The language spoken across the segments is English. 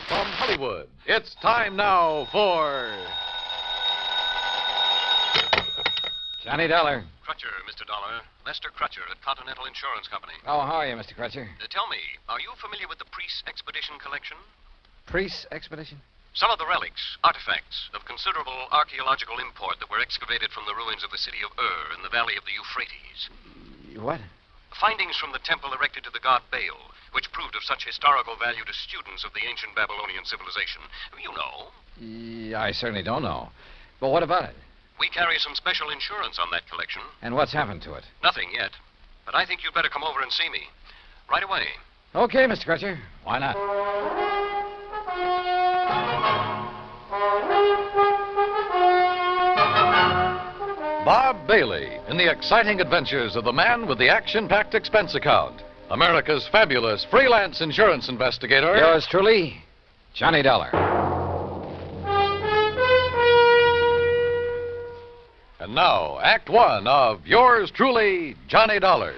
From Hollywood, it's time now for... Johnny Dollar. Crutcher, Mr. Dollar. Lester Crutcher at Continental Insurance Company. Oh, how are you, Mr. Crutcher? Tell me, are you familiar with the Priest Expedition collection? Priest Expedition? Some of the relics, artifacts of considerable archaeological import that were excavated from the ruins of the city of in the valley of the Euphrates. What? Findings from the temple erected to the god Baal, which proved of such historical value to students of the ancient Babylonian civilization. You know. Yeah, I certainly don't know. But what about it? We carry some special insurance on that collection. And what's happened to it? Nothing yet. But I think you'd better come over and see me. Right away. Okay, Mr. Crutcher. Why not? Bob Bailey in the exciting adventures of the man with the action-packed expense account. America's fabulous freelance insurance investigator. Yours truly, Johnny Dollar. And now, Act One of yours truly, Johnny Dollar.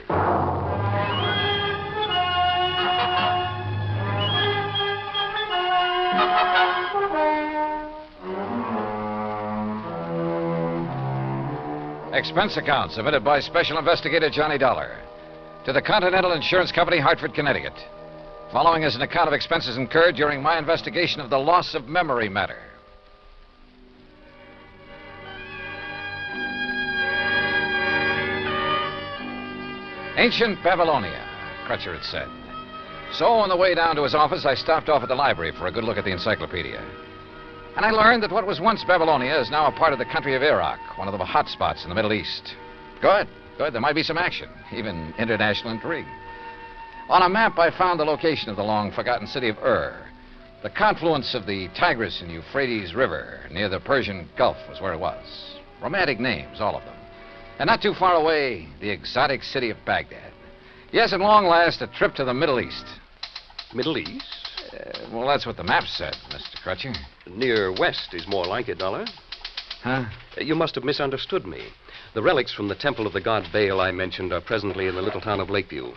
Expense account submitted by Special Investigator Johnny Dollar to the Continental Insurance Company, Hartford, Connecticut. Following is an account of expenses incurred during my investigation of the loss of memory matter. Ancient Babylonia, Crutcher had said. So on the way down to his office, I stopped off at the library for a good look at the encyclopedia. And I learned that what was once Babylonia is now a part of the country of Iraq, one of the hot spots in the Middle East. Good. There might be some action, even international intrigue. On a map, I found the location of the long-forgotten city of The confluence of the Tigris and Euphrates River near the Persian Gulf was where it was. Romantic names, all of them. And not too far away, the exotic city of Baghdad. Yes, at long last, a trip to the Middle East. Middle East? Well, that's what the map said, Mr. Crutcher. Near west is more like it, Dollar. Huh? You must have misunderstood me. The relics from the temple of the god Baal I mentioned are presently in the little town of Lakeview.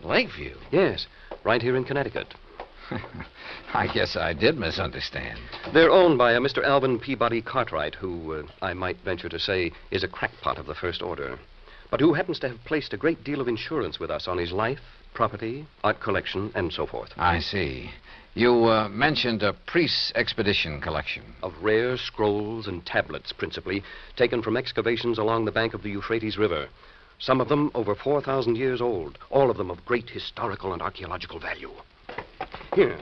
Lakeview? Yes, right here in Connecticut. I guess I did misunderstand. They're owned by a Mr. Alvin Peabody Cartwright, who, I might venture to say, is a crackpot of the first order, but who happens to have placed a great deal of insurance with us on his life, property, art collection, and so forth. I see. You mentioned a priest's expedition collection. Of rare scrolls and tablets, principally, taken from excavations along the bank of the Euphrates River. Some of them over 4,000 years old, all of them of great historical and archaeological value. Here,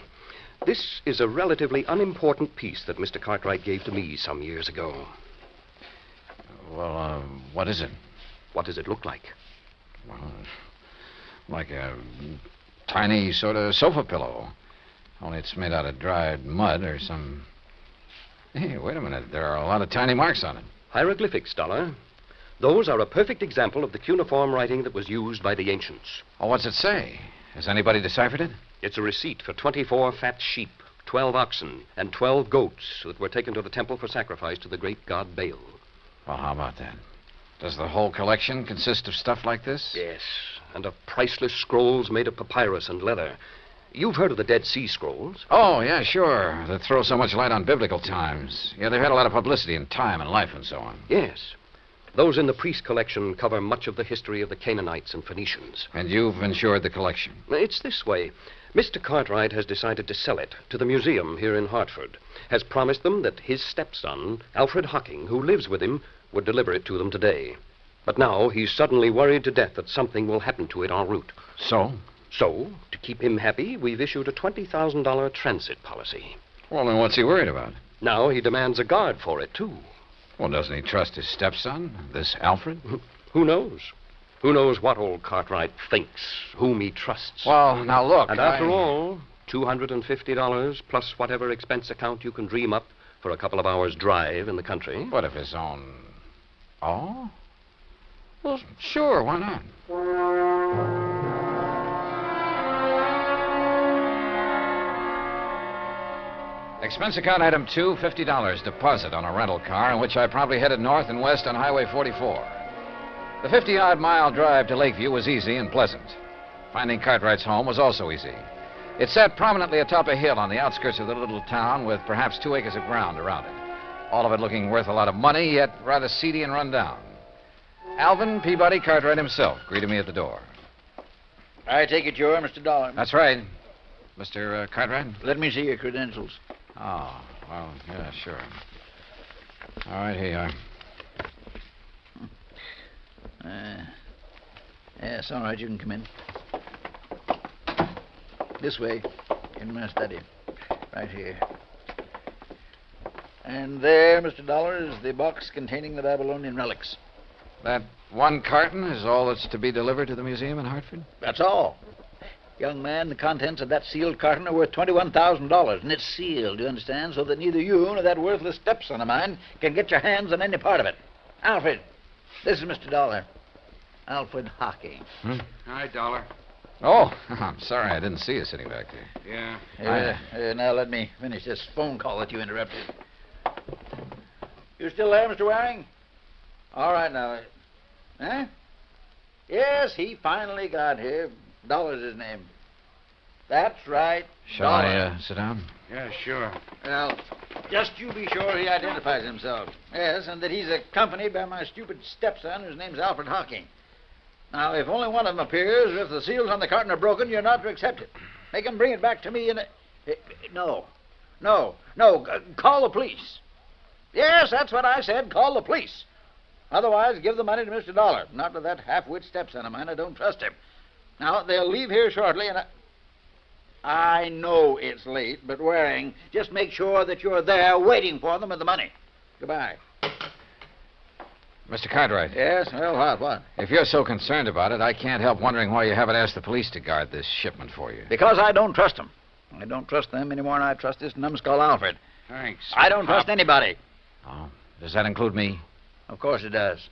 this is a relatively unimportant piece that Mr. Cartwright gave to me some years ago. Well, what is it? What does it look like? Well, like a tiny sort of sofa pillow. Only it's made out of dried mud or some... Hey, wait a minute. There are a lot of tiny marks on it. Hieroglyphics, Dollar. Those are a perfect example of the cuneiform writing that was used by the ancients. Oh, what's it say? Has anybody deciphered it? It's a receipt for 24 fat sheep, 12 oxen, and 12 goats that were taken to the temple for sacrifice to the great god Baal. Well, how about that? Does the whole collection consist of stuff like this? Yes, and of priceless scrolls made of papyrus and leather. You've heard of the Dead Sea Scrolls? Oh, yeah, sure. That throw so much light on biblical times. Yeah, they've had a lot of publicity in time and life and so on. Yes. Those in the priest collection cover much of the history of the Canaanites and Phoenicians. And you've insured the collection? It's this way. Mr. Cartwright has decided to sell it to the museum here in Hartford. Has promised them that his stepson, Alfred Hocking, who lives with him, would deliver it to them today. But now he's suddenly worried to death that something will happen to it en route. So? So, to keep him happy, we've issued a $20,000 transit policy. Well, then what's he worried about? Now he demands a guard for it, too. Well, doesn't he trust his stepson, this Alfred? Who knows? Who knows what old Cartwright thinks, whom he trusts. Well, now look, And after all, $250 plus whatever expense account you can dream up for a couple of hours' drive in the country. What if his own... Oh? Well, sure, why not? Expense account item 2, $50 deposit on a rental car in which I probably headed north and west on Highway 44. The 50-odd mile drive to Lakeview was easy and pleasant. Finding Cartwright's home was also easy. It sat prominently atop a hill on the outskirts of the little town with perhaps 2 acres of ground around it. All of it looking worth a lot of money, yet rather seedy and run down. Alvin Peabody Cartwright himself greeted me at the door. I take it you're Mr. Dollar. That's right. Mr. Cartwright? Let me see your credentials. Oh, well, yeah, sure. All right, here you are. Yes, all right, you can come in. This way, in my study. Right here. And there, Mr. Dollar, is the box containing the Babylonian relics. That one carton is all that's to be delivered to the museum in Hartford? That's all. Young man, the contents of that sealed carton are worth $21,000, and it's sealed, you understand, so that neither you nor that worthless stepson of mine can get your hands on any part of it. Alfred, this is Mr. Dollar. Alfred Hocking. Hi, Dollar. Oh, I'm sorry I didn't see you sitting back there. Yeah. Now let me finish this phone call that you interrupted. You still there, Mr. Waring? All right, now. Huh? Yes, he finally got here. Dollar's his name. That's right. Shall I sit down? Yeah, sure. Well, just you be sure he identifies himself. Yes, and that he's accompanied by my stupid stepson, whose name's Alfred Hocking. Now, if only one of them appears, or if the seals on the carton are broken, you're not to accept it. Make him bring it back to me in a... No. Call the police. Yes, that's what I said. Call the police. Otherwise, give the money to Mr. Dollar. Not to that half-wit stepson of mine. I don't trust him. Now, they'll leave here shortly, and I know it's late, but Waring, just make sure that you're there waiting for them with the money. Goodbye. Mr. Cartwright. Yes? Well, what? If you're so concerned about it, I can't help wondering why you haven't asked the police to guard this shipment for you. Because I don't trust them. I don't trust them any more than I trust this numbskull Alfred. Thanks. I don't trust anybody. Oh, does that include me? Of course it does.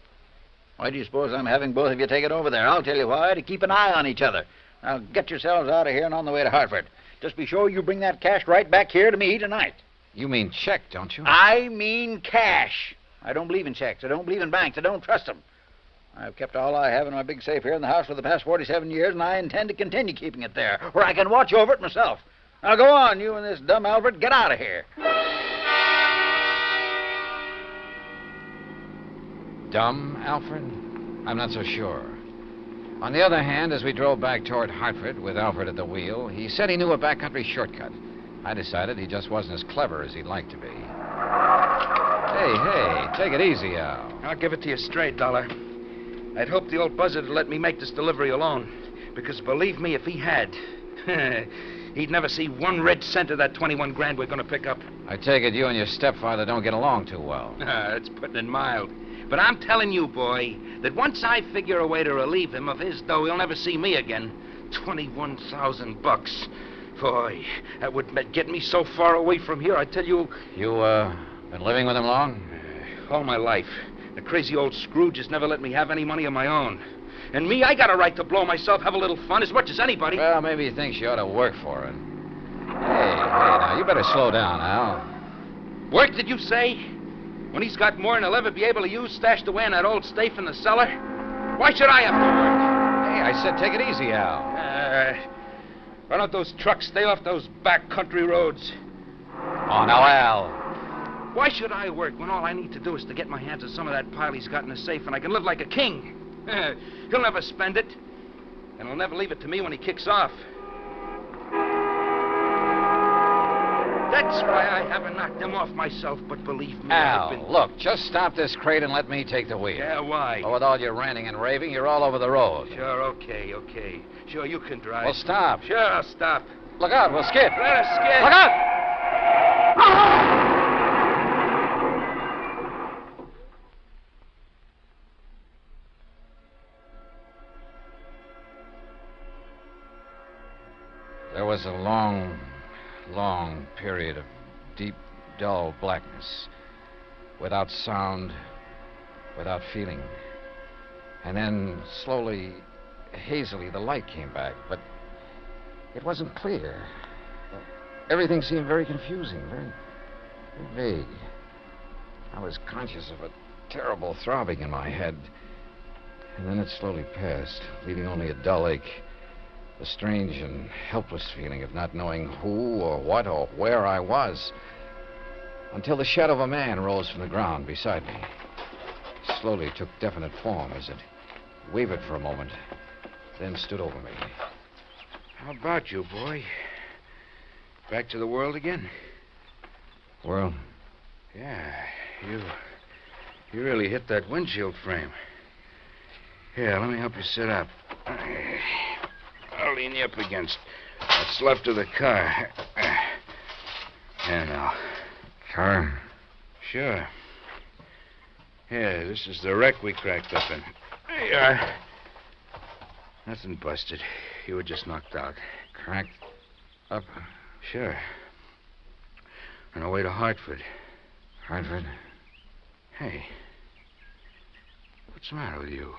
Why do you suppose I'm having both of you take it over there? I'll tell you why. To keep an eye on each other. Now, get yourselves out of here and on the way to Hartford. Just be sure you bring that cash right back here to me tonight. You mean check, don't you? I mean cash. I don't believe in checks. I don't believe in banks. I don't trust them. I've kept all I have in my big safe here in the house for the past 47 years, and I intend to continue keeping it there, where I can watch over it myself. Now, go on, you and this dumb Alfred. Get out of here. Dumb, Alfred? I'm not so sure. On the other hand, as we drove back toward Hartford with Alfred at the wheel, he said he knew a backcountry shortcut. I decided he just wasn't as clever as he'd like to be. Hey, take it easy, Al. I'll give it to you straight, Dollar. I'd hoped the old buzzard would let me make this delivery alone. Because believe me, if he had, he'd never see 1 red cent of that 21 grand we're going to pick up. I take it you and your stepfather don't get along too well. That's putting it mild. But I'm telling you, boy, that once I figure a way to relieve him of his dough, he'll never see me again. $21,000. Boy, that would get me so far away from here, I tell you... You, been living with him long? All my life. The crazy old Scrooge has never let me have any money of my own. And me, I got a right to blow myself, have a little fun, as much as anybody. Well, maybe he thinks you ought to work for it. Hey, now, you better slow down, Al. Work, did you say? When he's got more than he'll ever be able to use stashed away in that old safe in the cellar? Why should I have to work? Hey, I said take it easy, Al. Why don't those trucks stay off those back country roads? Oh, now, Al. Why should I work when all I need to do is to get my hands on some of that pile he's got in the safe and I can live like a king? He'll never spend it, and he'll never leave it to me when he kicks off. That's why I haven't knocked him off myself, but believe me, I've been... Al, look, just stop this crate and let me take the wheel. Yeah, why? Oh, with all your ranting and raving, you're all over the road. Sure, okay. Sure, you can drive. Well, stop. Sure, I'll stop. Look out, we'll skid. Let us skid. Look out! There was a long period of deep, dull blackness, without sound, without feeling. And then, slowly, hazily, the light came back, but it wasn't clear. Everything seemed very confusing, very vague. I was conscious of a terrible throbbing in my head, and then it slowly passed, leaving only a dull ache The strange and helpless feeling of not knowing who or what or where I was. Until the shadow of a man rose from the ground beside me. Slowly took definite form as it wavered for a moment, then stood over me. How about you, boy? Back to the world again? World? Yeah, you really hit that windshield frame. Here, let me help you sit up. I'll lean you up against what's left of the car. Here now. Car? Sure. Here, this is the wreck we cracked up in. There you are. Nothing busted. You were just knocked out. Cracked up? Sure. On our way to Hartford. Hartford? Hey. What's the matter with you?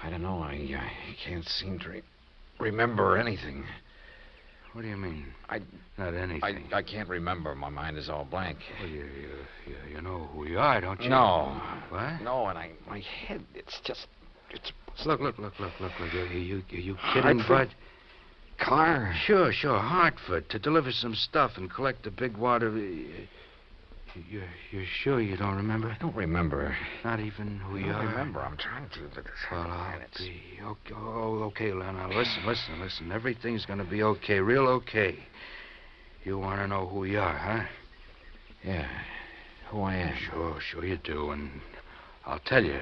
I don't know. I can't seem to remember anything. What do you mean? I... Not anything. I can't remember. My mind is all blank. Well, you know who you are, don't you? No. What? No, and my head, it's just... Look. Are you kidding, Hartford? Bud? Car? Sure. Hartford, to deliver some stuff and collect a big wad of... You're sure you don't remember? I don't remember. Not even who you I are? don't remember. I'm trying to, but... Well, I'll be... Okay, now, listen. Everything's going to be okay, real okay. You want to know who you are, huh? Yeah, who I am. Sure you do, and I'll tell you.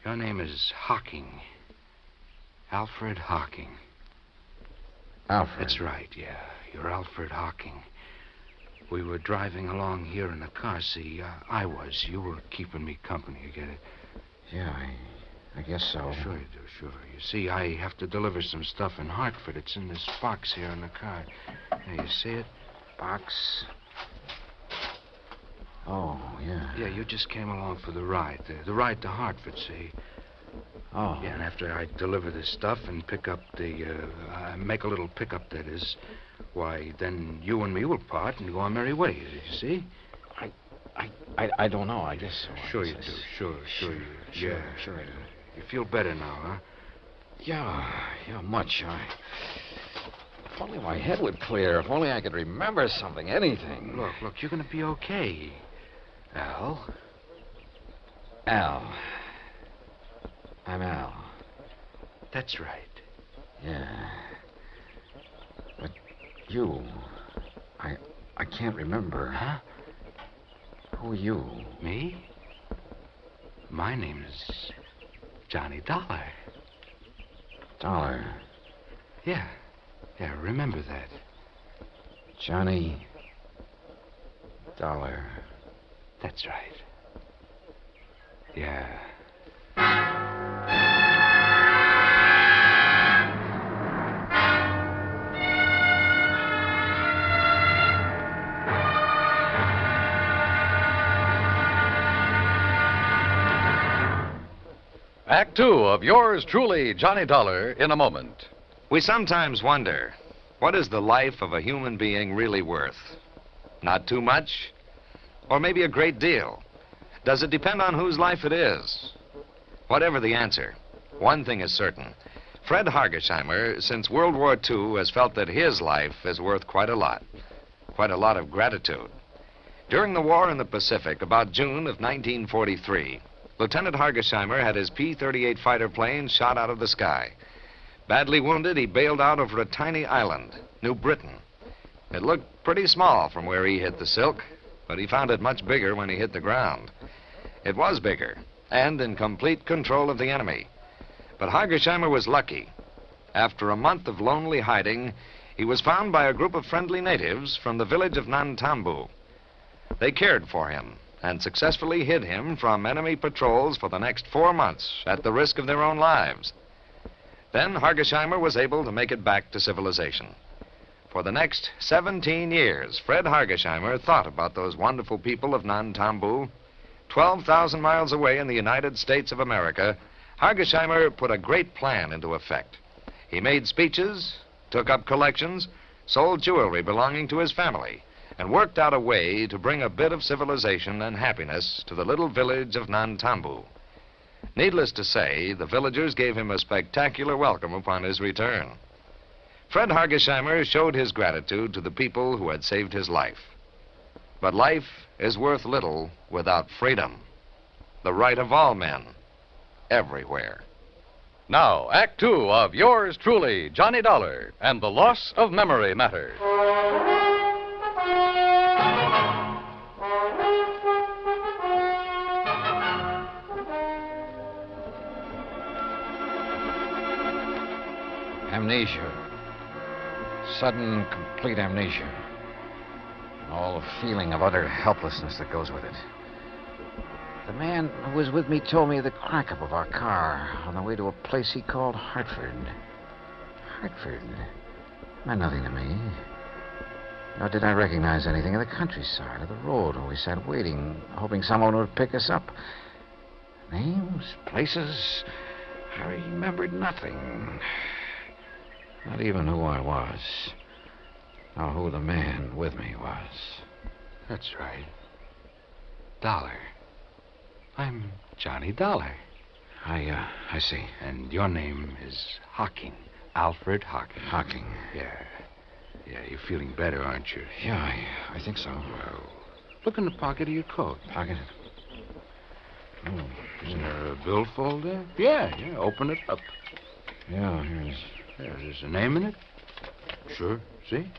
Your name is Hocking. Alfred Hocking. Alfred? That's right, yeah. You're Alfred Hocking. We were driving along here in the car. See, I was. You were keeping me company, you get it? Yeah, I guess so. Sure you do, sure. You see, I have to deliver some stuff in Hartford. It's in this box here in the car. There, you see it? Box? Oh, yeah. Yeah, you just came along for the ride. The ride to Hartford, see? Oh. Yeah, and after I deliver this stuff and pick up make a little pickup, that is, why, then you and me will part and go our merry ways, you see? I don't know, I guess so. Sure you do. Sure you do. Yeah, sure I do. You feel better now, huh? Yeah, much. If only my head would clear. If only I could remember something, anything. Look, you're going to be okay. Al? Al. I'm Al. That's right. Yeah. But you... I can't remember. Huh? Who are you? Me? My name is Johnny Dollar. Dollar. Yeah, remember that. Johnny Dollar. That's right. Yeah. Act two of yours truly, Johnny Dollar, in a moment. We sometimes wonder, what is the life of a human being really worth? Not too much? Or maybe a great deal? Does it depend on whose life it is? Whatever the answer, one thing is certain. Fred Hargesheimer, since World War II, has felt that his life is worth quite a lot of gratitude. During the war in the Pacific, about June of 1943, Lieutenant Hargesheimer had his P-38 fighter plane shot out of the sky. Badly wounded, he bailed out over a tiny island, New Britain. It looked pretty small from where he hit the silk, but he found it much bigger when he hit the ground. It was bigger, and in complete control of the enemy. But Hargesheimer was lucky. After a month of lonely hiding, he was found by a group of friendly natives from the village of Nantambu. They cared for him and successfully hid him from enemy patrols for the next 4 months at the risk of their own lives. Then Hargesheimer was able to make it back to civilization. For the next 17 years, Fred Hargesheimer thought about those wonderful people of Nantambu. 12,000 miles away in the United States of America, Hargesheimer put a great plan into effect. He made speeches, took up collections, sold jewelry belonging to his family, and worked out a way to bring a bit of civilization and happiness to the little village of Nantambu. Needless to say, the villagers gave him a spectacular welcome upon his return. Fred Hargesheimer showed his gratitude to the people who had saved his life. But life is worth little without freedom, the right of all men, everywhere. Now, Act Two of yours truly, Johnny Dollar, and the Loss of Memory Matter. Amnesia. Sudden, complete amnesia. And all the feeling of utter helplessness that goes with it. The man who was with me told me of the crack-up of our car on the way to a place he called Hartford. Hartford meant nothing to me. Nor did I recognize anything of the countryside or the road where we sat waiting, hoping someone would pick us up. Names, places, I remembered nothing. Not even who I was, or who the man with me was. That's right. Dollar. I'm Johnny Dollar. I see. And your name is Hocking. Alfred Hocking. Hocking. Yeah. Yeah, you're feeling better, aren't you? Yeah, I think so. Well, look in the pocket of your coat. Pocket? Oh, Isn't there a billfold there? Yeah, open it up. yeah, here's Yeah, there's a name in it? Sure, see?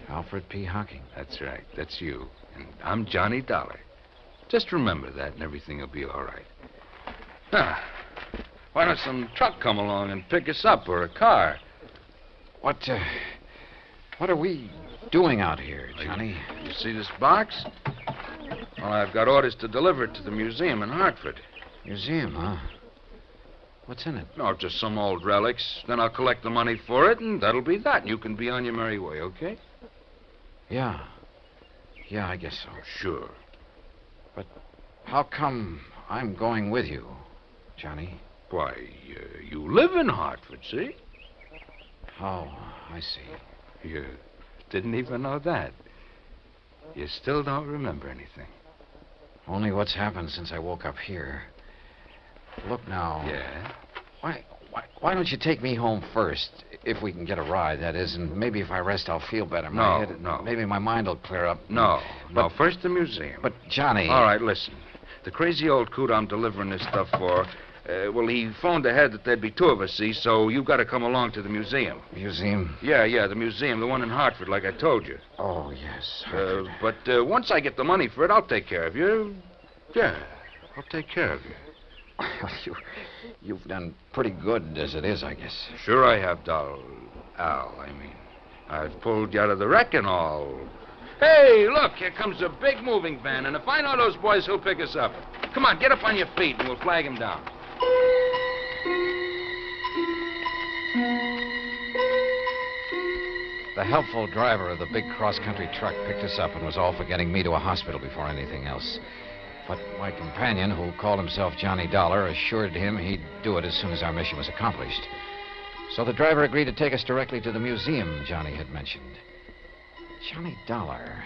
Alfred P. Hocking. That's right, that's you. And I'm Johnny Dollar. Just remember that and everything will be all right. Huh. Why don't some truck come along and pick us up, or a car? What are we doing out here, Johnny? You see this box? Well, I've got orders to deliver it to the museum in Hartford. Museum, huh? What's in it? No, just some old relics. Then I'll collect the money for it, and that'll be that. And you can be on your merry way, okay? Yeah. Yeah, I guess so. Sure. How come I'm going with you, Johnny? Why, you live in Hartford, see? Oh, I see. You didn't even know that. You still don't remember anything. Only what's happened since I woke up here. Look now. Yeah? Why don't you take me home first, if we can get a ride, that is, and maybe if I rest, I'll feel better. No. Maybe my mind will clear up. No, first the museum. But, Johnny... All right, listen. The crazy old coot I'm delivering this stuff for, well, he phoned ahead that there'd be two of us, see, so you've got to come along to the museum. Museum? Yeah, the museum, the one in Hartford, like I told you. Oh, yes. But once I get the money for it, I'll take care of you. Yeah, I'll take care of you. You've done pretty good as it is, I guess. Sure I have, Al, I mean. I've pulled you out of the wreck and all. Hey, look, here comes a big moving van, and if I know those boys, he'll pick us up. Come on, get up on your feet, and we'll flag him down. The helpful driver of the big cross-country truck picked us up and was all for getting me to a hospital before anything else. But my companion, who called himself Johnny Dollar, assured him he'd do it as soon as our mission was accomplished. So the driver agreed to take us directly to the museum Johnny had mentioned. Johnny Dollar.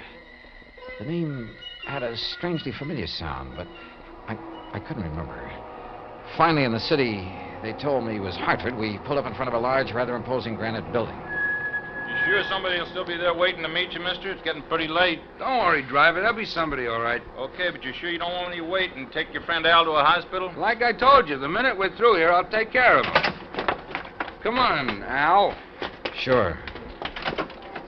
The name had a strangely familiar sound, but I couldn't remember. Finally, in the city, they told me it was Hartford. We pulled up in front of a large, rather imposing granite building. You sure somebody will still be there waiting to meet you, mister? It's getting pretty late. Don't worry, driver. There'll be somebody, all right. Okay, but you sure you don't want any wait and take your friend Al to a hospital? Like I told you, the minute we're through here, I'll take care of him. Come on, Al. Sure.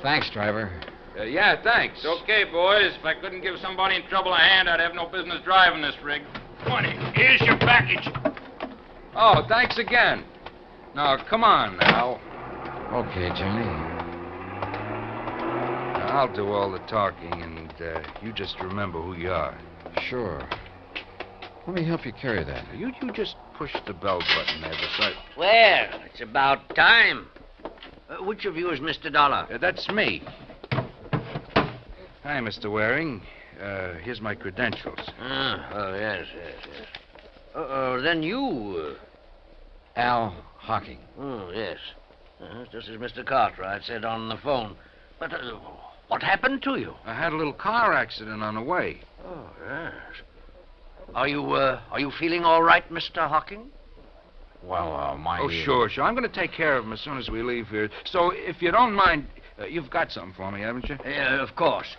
Thanks, driver. Yeah, thanks. It's okay, boys. If I couldn't give somebody in trouble a hand, I'd have no business driving this rig. Come on, here's your package. Oh, thanks again. Now, come on, Al. Okay, Johnny. I'll do all the talking, and you just remember who you are. Sure. Let me help you carry that. You just push the bell button there beside... Well, it's about time. Which of you is Mr. Dollar? That's me. Hi, Mr. Waring. Here's my credentials. Yes. Then you... Al Hocking. Oh, yes. Just as Mr. Cartwright said on the phone. But what happened to you? I had a little car accident on the way. Oh, yes. Are you feeling all right, Mr. Hocking? Well, my... Oh, sure. I'm going to take care of him as soon as we leave here. So, if you don't mind, you've got something for me, haven't you? Of course.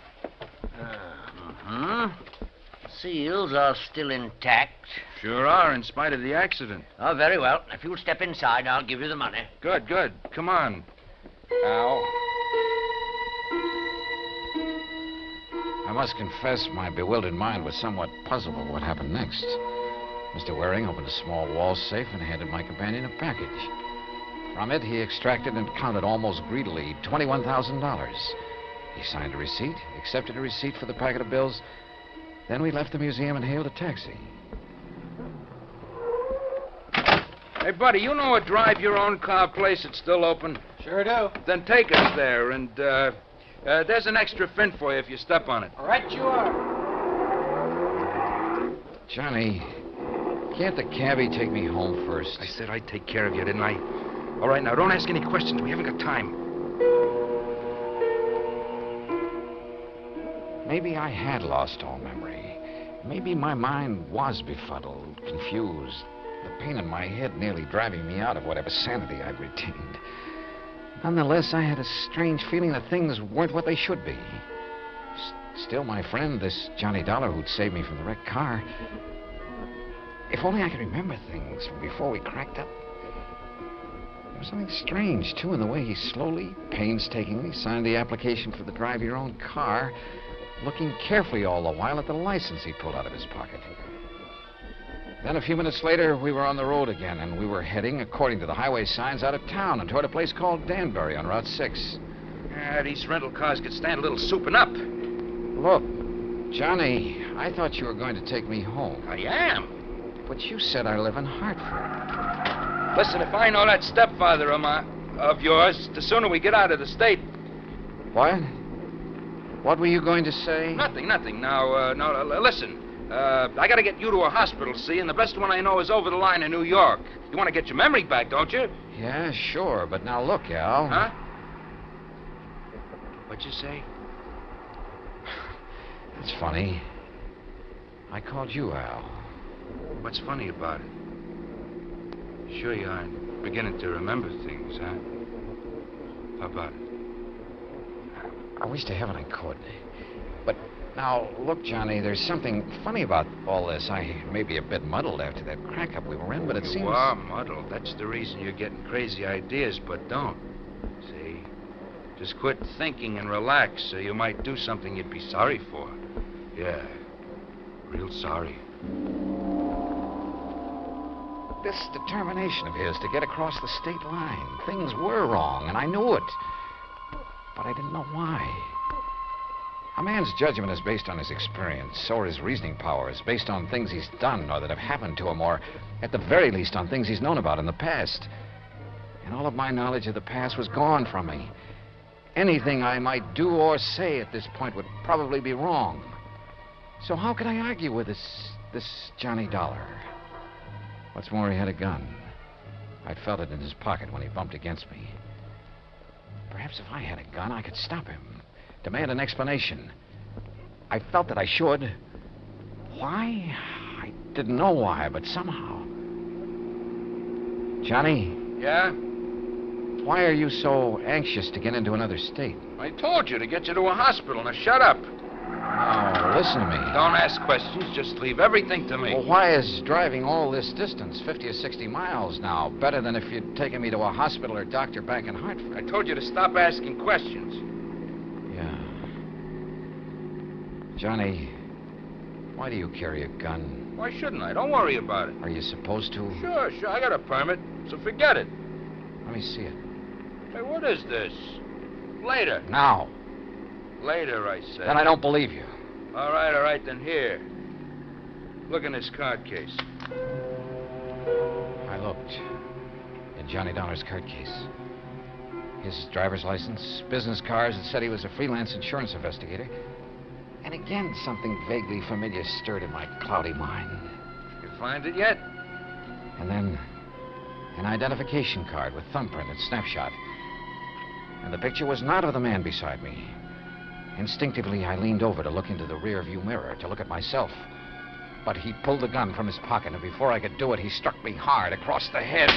Seals are still intact. Sure are, in spite of the accident. Oh, very well. If you'll step inside, I'll give you the money. Good. Come on. Al. I must confess my bewildered mind was somewhat puzzled by what happened next. Mr. Waring opened a small wall safe and handed my companion a package. From it, he extracted and counted almost greedily $21,000. He signed a receipt, accepted a receipt for the packet of bills. Then we left the museum and hailed a taxi. Hey, buddy, you know a drive-your-own-car place that's still open? Sure do. Then take us there, and there's an extra fin for you if you step on it. Right you are. Johnny, can't the cabbie take me home first? I said I'd take care of you, didn't I? All right, now, don't ask any questions. We haven't got time. Maybe I had lost all memory. Maybe my mind was befuddled, confused. The pain in my head nearly driving me out of whatever sanity I'd retained. Nonetheless, I had a strange feeling that things weren't what they should be. Still, my friend, this Johnny Dollar who'd saved me from the wrecked car... If only I could remember things from before we cracked up. There was something strange, too, in the way he slowly, painstakingly signed the application for the drive-your-own car, looking carefully all the while at the license he pulled out of his pocket. Then a few minutes later, we were on the road again, and we were heading, according to the highway signs, out of town and toward a place called Danbury on Route 6. Yeah, these rental cars could stand a little souping up. Look, Johnny, I thought you were going to take me home. I am. But you said I live in Hartford. Listen, if I know that stepfather of yours, the sooner we get out of the state... What? What were you going to say? Nothing. Now, listen. I got to get you to a hospital, see, and the best one I know is over the line in New York. You want to get your memory back, don't you? Yeah, sure, but now look, Al. Huh? What'd you say? It's funny. I called you Al. What's funny about it? Sure you aren't beginning to remember things, huh? How about it? I wish to heaven I could. But now, look, Johnny, there's something funny about all this. I may be a bit muddled after that crack-up we were in, but it seems... You are muddled. That's the reason you're getting crazy ideas, but don't. See? Just quit thinking and relax so you might do something you'd be sorry for. Yeah. Real sorry. This determination of his to get across the state line. Things were wrong, and I knew it. But I didn't know why. A man's judgment is based on his experience. So are his reasoning powers, based on things he's done or that have happened to him, or at the very least on things he's known about in the past. And all of my knowledge of the past was gone from me. Anything I might do or say at this point would probably be wrong. So how could I argue with this Johnny Dollar? What's more, he had a gun. I'd felt it in his pocket when he bumped against me. Perhaps if I had a gun, I could stop him, demand an explanation. I felt that I should. Why? I didn't know why, but somehow. Johnny? Yeah? Why are you so anxious to get into another state? I told you to get you to a hospital. Now shut up. Oh, listen to me. Don't ask questions. Just leave everything to me. Well, why is driving all this distance, 50 or 60 miles now, better than if you'd taken me to a hospital or doctor back in Hartford? I told you to stop asking questions. Yeah. Johnny, why do you carry a gun? Why shouldn't I? Don't worry about it. Are you supposed to? Sure. I got a permit, so forget it. Let me see it. Hey, what is this? Later. Now. Later, I said. Then I don't believe you. All right, then here. Look in this card case. I looked in Johnny Dollar's card case. His driver's license, business cards that said he was a freelance insurance investigator. And again, something vaguely familiar stirred in my cloudy mind. You find it yet? And then an identification card with thumbprint and snapshot. And the picture was not of the man beside me. Instinctively, I leaned over to look into the rear view mirror, to look at myself. But he pulled the gun from his pocket, and before I could do it, he struck me hard across the head.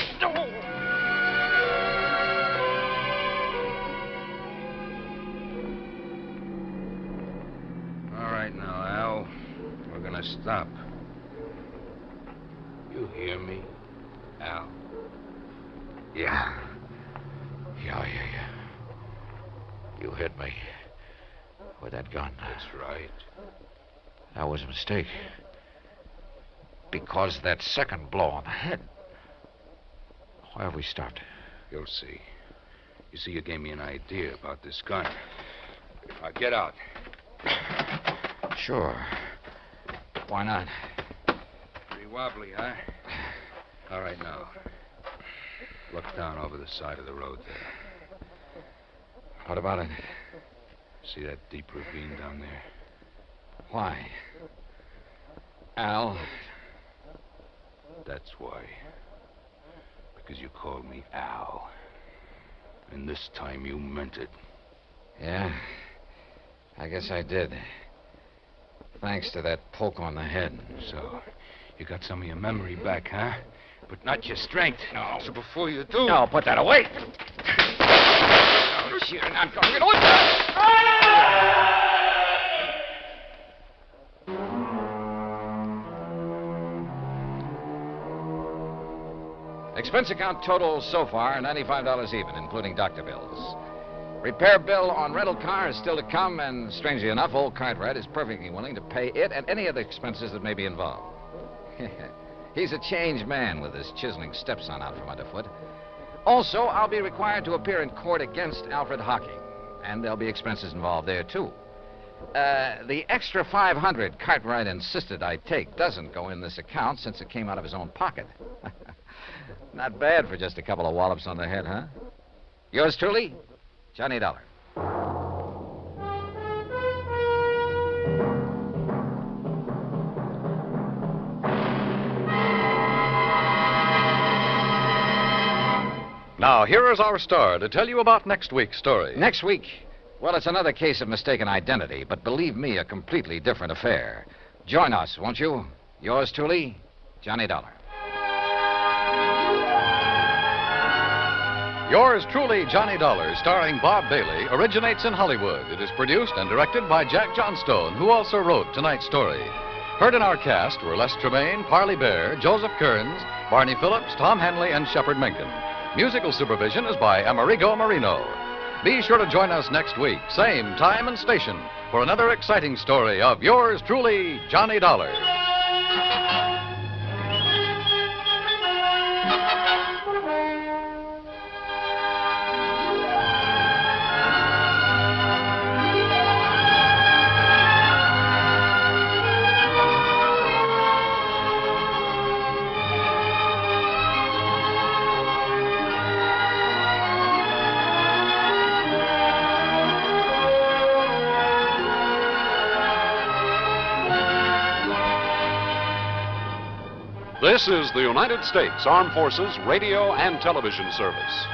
All right now, Al. We're gonna stop. You hear me, Al? Yeah. Yeah. You hit me with that gun. That's right. That was a mistake. Because that second blow on the head. Why have we stopped? You'll see. You see, you gave me an idea about this gun. Get out. Sure. Why not? Pretty wobbly, huh? All right, now. Look down over the side of the road there. What about it? See that deep ravine down there? Why? Al? That's why. Because you called me Al. And this time you meant it. Yeah? I guess I did. Thanks to that poke on the head. So, you got some of your memory back, huh? But not your strength. No. So before you do... No, put that away. Oh, you're not going to... What the... Expense account total so far, $95 even, including doctor bills. Repair bill on rental car is still to come, and strangely enough, old Cartwright is perfectly willing to pay it and any other expenses that may be involved. He's a changed man with his chiseling stepson out from underfoot. Also, I'll be required to appear in court against Alfred Hocking, and there'll be expenses involved there, too. The extra $500 Cartwright insisted I take doesn't go in this account since it came out of his own pocket. Not bad for just a couple of wallops on the head, huh? Yours truly, Johnny Dollar. Now, here is our star to tell you about next week's story. Next week, well, it's another case of mistaken identity, but believe me, a completely different affair. Join us, won't you? Yours truly, Johnny Dollar. Yours truly, Johnny Dollar, starring Bob Bailey, originates in Hollywood. It is produced and directed by Jack Johnstone, who also wrote tonight's story. Heard in our cast were Les Tremaine, Parley Bear, Joseph Kearns, Barney Phillips, Tom Henley, and Shepard Menken. Musical supervision is by Amerigo Marino. Be sure to join us next week, same time and station, for another exciting story of yours truly, Johnny Dollar. This is the United States Armed Forces Radio and Television Service.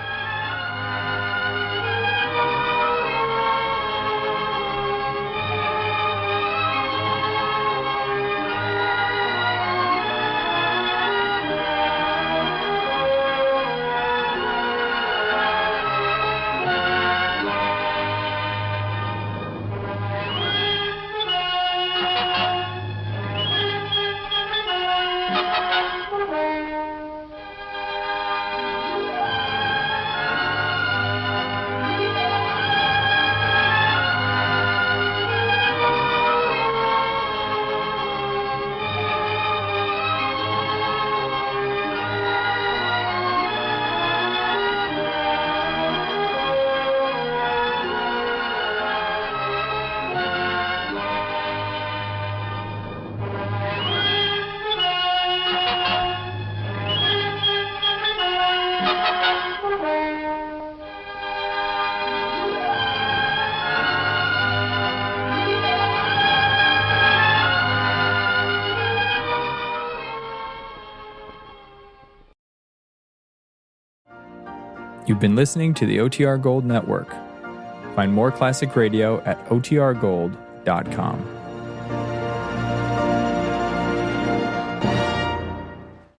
You've been listening to the OTR Gold Network. Find more classic radio at otrgold.com.